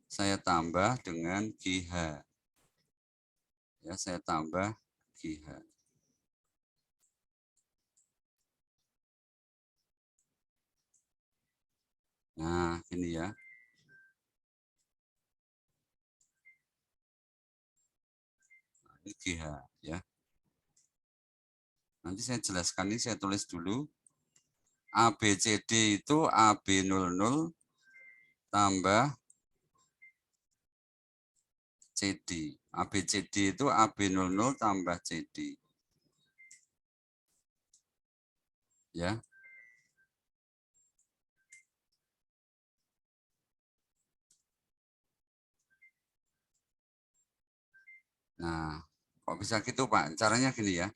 saya tambah dengan GH. Ya, saya tambah GH. Nah, ini ya. Ini GH ya. Nanti saya jelaskan, ini saya tulis dulu. ABCD itu AB00 tambah CD. ABCD itu AB00 tambah CD. Ya. Nah, kok bisa gitu Pak? Caranya gini ya.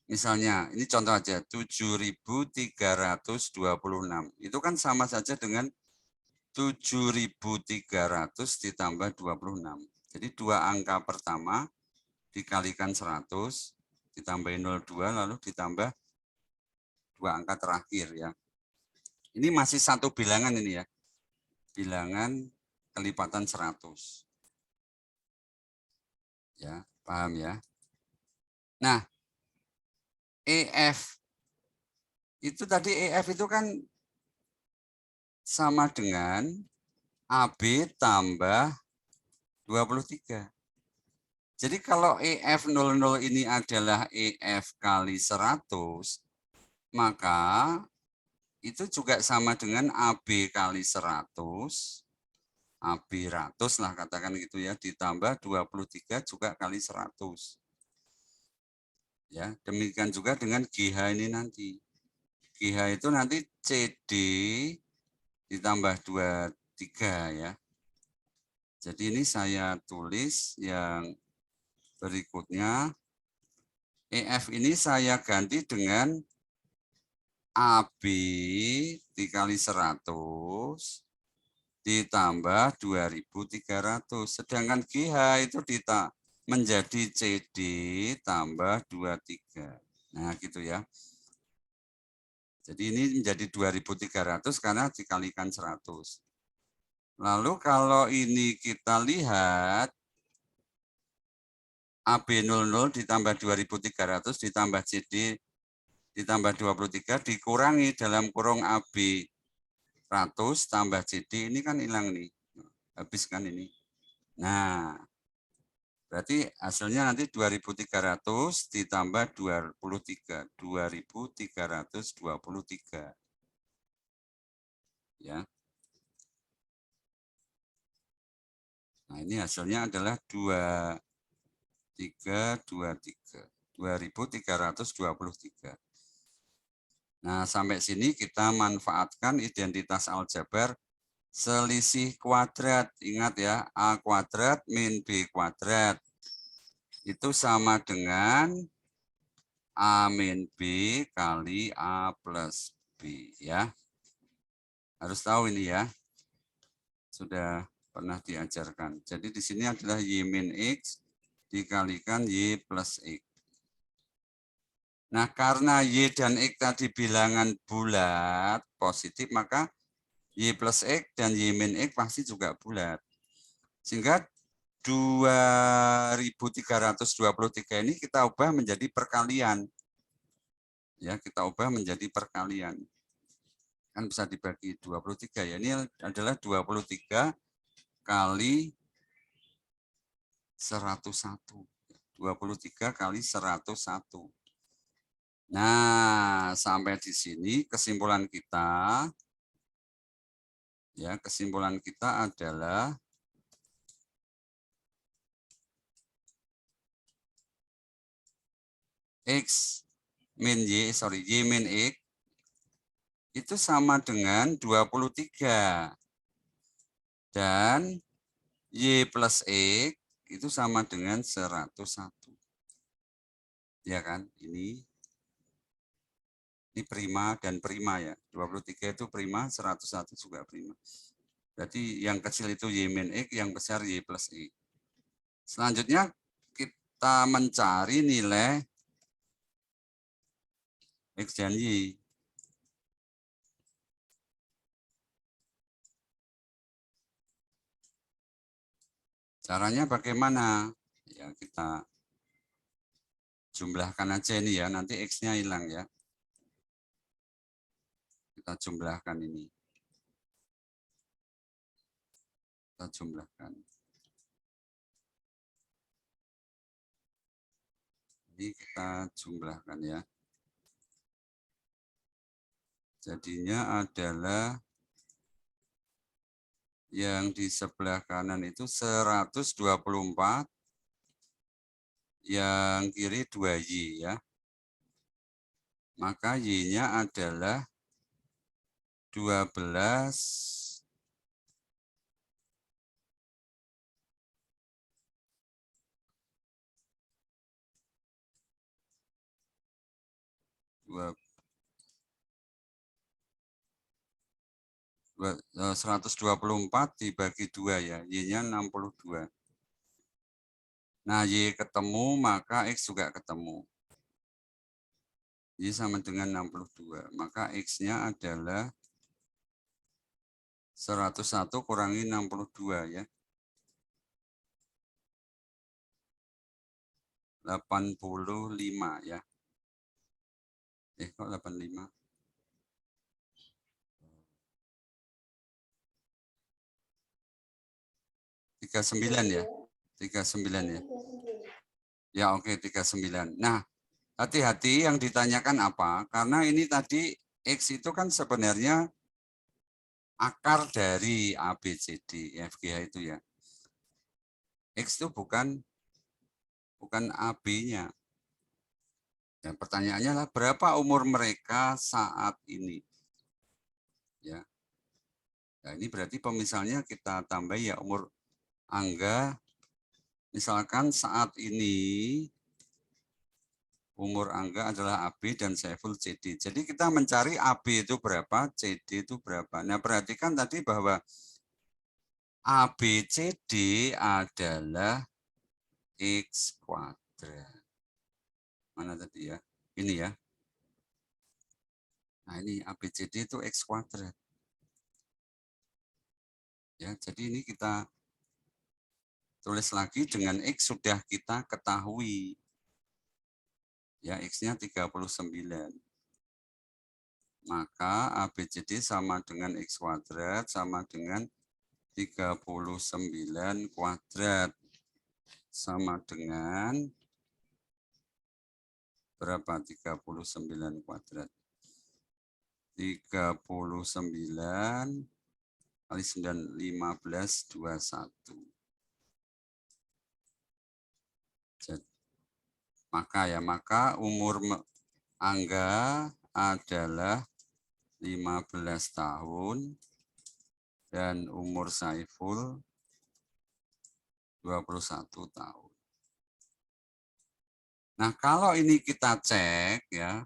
Misalnya, ini contoh aja, 7.326. Itu kan sama saja dengan 7.300 ditambah 26. Jadi dua angka pertama dikalikan 100, ditambahin 02, lalu ditambah dua angka terakhir ya. Ini masih satu bilangan ini ya. Bilangan kelipatan 100. Ya, paham ya? Nah, EF itu tadi EF itu kan sama dengan AB tambah 23. Jadi kalau EF00 ini adalah EF kali 100, maka itu juga sama dengan AB kali 100, AB ratus lah katakan gitu ya, ditambah 23 juga kali 100. Ya, demikian juga dengan GH ini nanti. GH itu nanti CD ditambah 23 ya. Jadi ini saya tulis yang berikutnya. EF ini saya ganti dengan AB dikali 100 ditambah 2.300. Sedangkan GH itu menjadi CD tambah 23. Nah, gitu ya. Jadi ini menjadi 2.300 karena dikalikan 100. Lalu kalau ini kita lihat AB00 ditambah 2.300 ditambah CD ditambah 23 dikurangi dalam kurung AB 100 tambah CD, ini kan hilang nih. Habis kan ini. Nah, berarti hasilnya nanti 2.300 ditambah 23. 2.323. Ya. Nah, ini hasilnya adalah 2.323. 2.323. Nah, sampai sini kita manfaatkan identitas aljabar selisih kuadrat. Ingat ya, A kuadrat min B kuadrat. Itu sama dengan A min B kali A plus B. Ya. Harus tahu ini ya. Sudah pernah diajarkan. Jadi di sini adalah Y min X dikalikan Y plus X. Nah, karena Y dan X tadi bilangan bulat positif, maka Y plus X dan Y min X pasti juga bulat. Sehingga 2.323 ini kita ubah menjadi perkalian. Ya, kita ubah menjadi perkalian. Kan bisa dibagi 23 ya. Ini adalah 23 kali 101. 23 kali 101. Nah, sampai di sini kesimpulan kita adalah Y min X itu sama dengan 23 dan Y plus X itu sama dengan 101. Ya kan? Ini prima dan prima ya. 23 itu prima, 101 juga prima. Berarti yang kecil itu Y min X, yang besar Y plus X. Selanjutnya kita mencari nilai X dan Y. Caranya bagaimana? Ya, kita jumlahkan aja ini ya, nanti X-nya hilang ya. Kita jumlahkan ini. Kita jumlahkan. Ini kita jumlahkan ya. Jadinya adalah yang di sebelah kanan itu 124, yang kiri 2Y ya. Maka Y-nya adalah 12 124 dibagi 2 ya, Y-nya 62. Nah, Y ketemu, maka X juga ketemu. Y sama dengan 62. Maka X-nya adalah 101 kurangi 62 ya. 85 ya. Kok 85? 39 ya. 39 ya. Ya oke, 39. Nah, hati-hati yang ditanyakan apa? Karena ini tadi X itu kan sebenarnya akar dari A, B, C, D, E, F, G, H itu ya. X itu bukan AB-nya. Dan pertanyaannya adalah berapa umur mereka saat ini? Ya. Nah, ini berarti pemisalnya kita tambah ya umur Angga. Misalkan saat ini umur Angga adalah AB dan Saiful CD. Jadi kita mencari AB itu berapa, CD itu berapa. Nah, perhatikan tadi bahwa ABCD adalah X kuadrat. Mana tadi ya? Ini ya. Nah ini ABCD itu X kuadrat. Ya, jadi ini kita tulis lagi dengan X sudah kita ketahui. Ya, X-nya 39. Maka ABCD sama dengan X kuadrat sama dengan 39 kuadrat. Sama dengan berapa? 39 kuadrat. 39 kali 9, 15, 21. Jadi, maka umur Angga adalah 15 tahun dan umur Saiful 21 tahun. Nah, kalau ini kita cek ya,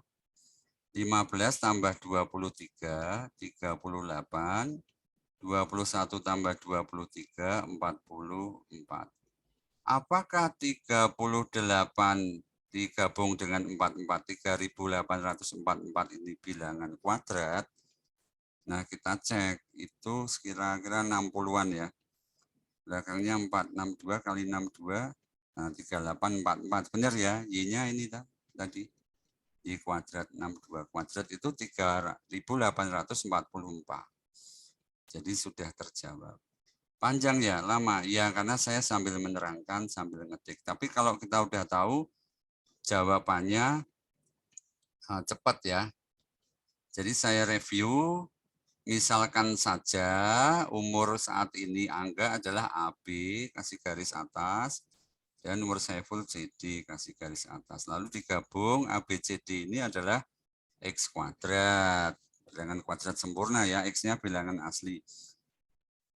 15 tambah 23, 38, 21 tambah 23, 44. Apakah 38 digabung dengan 44, 3.844 ini bilangan kuadrat? Nah, kita cek, itu kira-kira 60-an ya. Belakangnya 462 kali 62, nah 3844. Benar ya, Y-nya ini tadi. Y kuadrat 62 kuadrat itu 3.844. Jadi sudah terjawab. Panjang ya, lama. Ya, karena saya sambil menerangkan, sambil ngetik. Tapi kalau kita udah tahu jawabannya cepat ya. Jadi saya review, misalkan saja umur saat ini Angga adalah AB, kasih garis atas, dan umur Saiful CD, kasih garis atas. Lalu digabung ABCD ini adalah X kuadrat. Bilangan kuadrat sempurna ya, X-nya bilangan asli.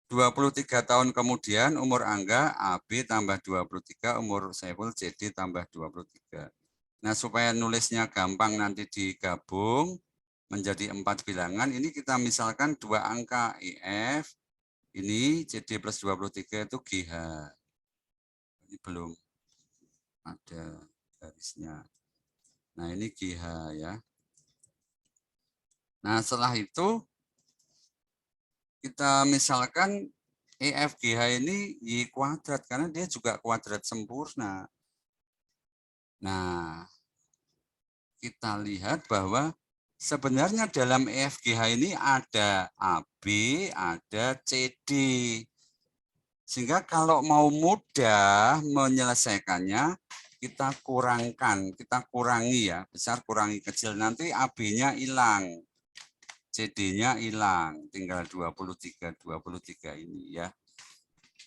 23 tahun kemudian umur Angga AB tambah 23, umur Saiful CD tambah 23. Nah, supaya nulisnya gampang nanti digabung menjadi 4 bilangan, ini kita misalkan 2 angka IF, ini CD plus 23 itu GH. Ini belum ada garisnya. Nah, ini GH ya. Nah, setelah itu kita misalkan EFGH ini Y kuadrat, karena dia juga kuadrat sempurna. Nah, kita lihat bahwa sebenarnya dalam EFGH ini ada AB, ada CD. Sehingga kalau mau mudah menyelesaikannya, kita kurangi ya, besar kurangi kecil. Nanti AB-nya hilang. CD-nya hilang, tinggal 23 ini ya.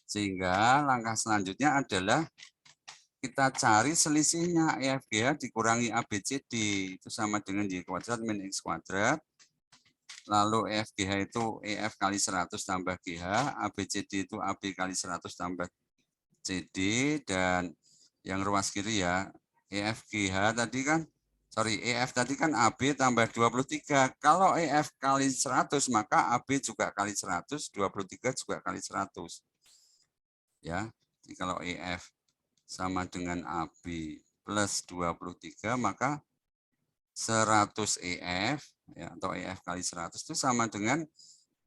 Sehingga langkah selanjutnya adalah kita cari selisihnya EFGH dikurangi ABCD, itu sama dengan Y kuadrat min X kuadrat. Lalu EFGH itu EF kali 100 tambah GH, ABCD itu AB kali 100 tambah CD, dan yang ruas kiri ya, EFGH tadi kan EF tadi kan AB tambah 23. Kalau EF kali 100, maka AB juga kali 100, 23 juga kali 100. Ya, jadi kalau EF sama dengan AB plus 23, maka 100 EF, ya, atau EF kali 100 itu sama dengan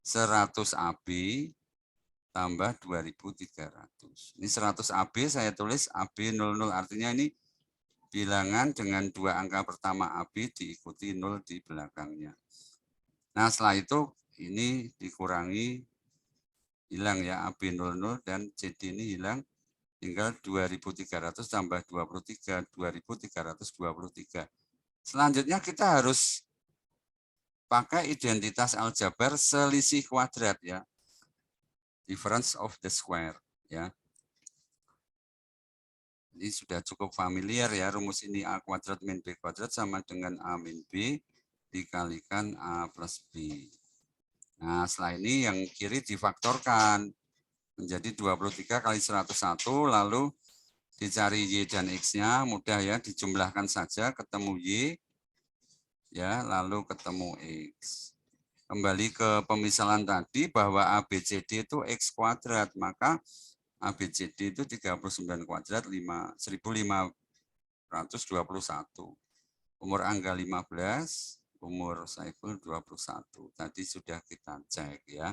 100 AB tambah 2.300. Ini 100 AB saya tulis AB 00, artinya ini bilangan dengan 2 angka pertama AB diikuti 0 di belakangnya. Nah, setelah itu ini dikurangi, hilang ya, AB 00 dan CD ini hilang, tinggal 2.300 tambah 23, 2.323. Selanjutnya kita harus pakai identitas aljabar selisih kuadrat ya. Difference of the square ya. Ini sudah cukup familiar ya, rumus ini A kuadrat min B kuadrat sama dengan A min B dikalikan A plus B. Nah, setelah ini yang kiri difaktorkan menjadi 23 kali 101, lalu dicari Y dan X-nya, mudah ya, dijumlahkan saja, ketemu Y, ya, lalu ketemu X. Kembali ke pemisalan tadi bahwa ABCD itu X kuadrat, maka ABCD itu 39 kuadrat 1521. Umur Angga 15, umur Saiful 21. Tadi sudah kita cek ya.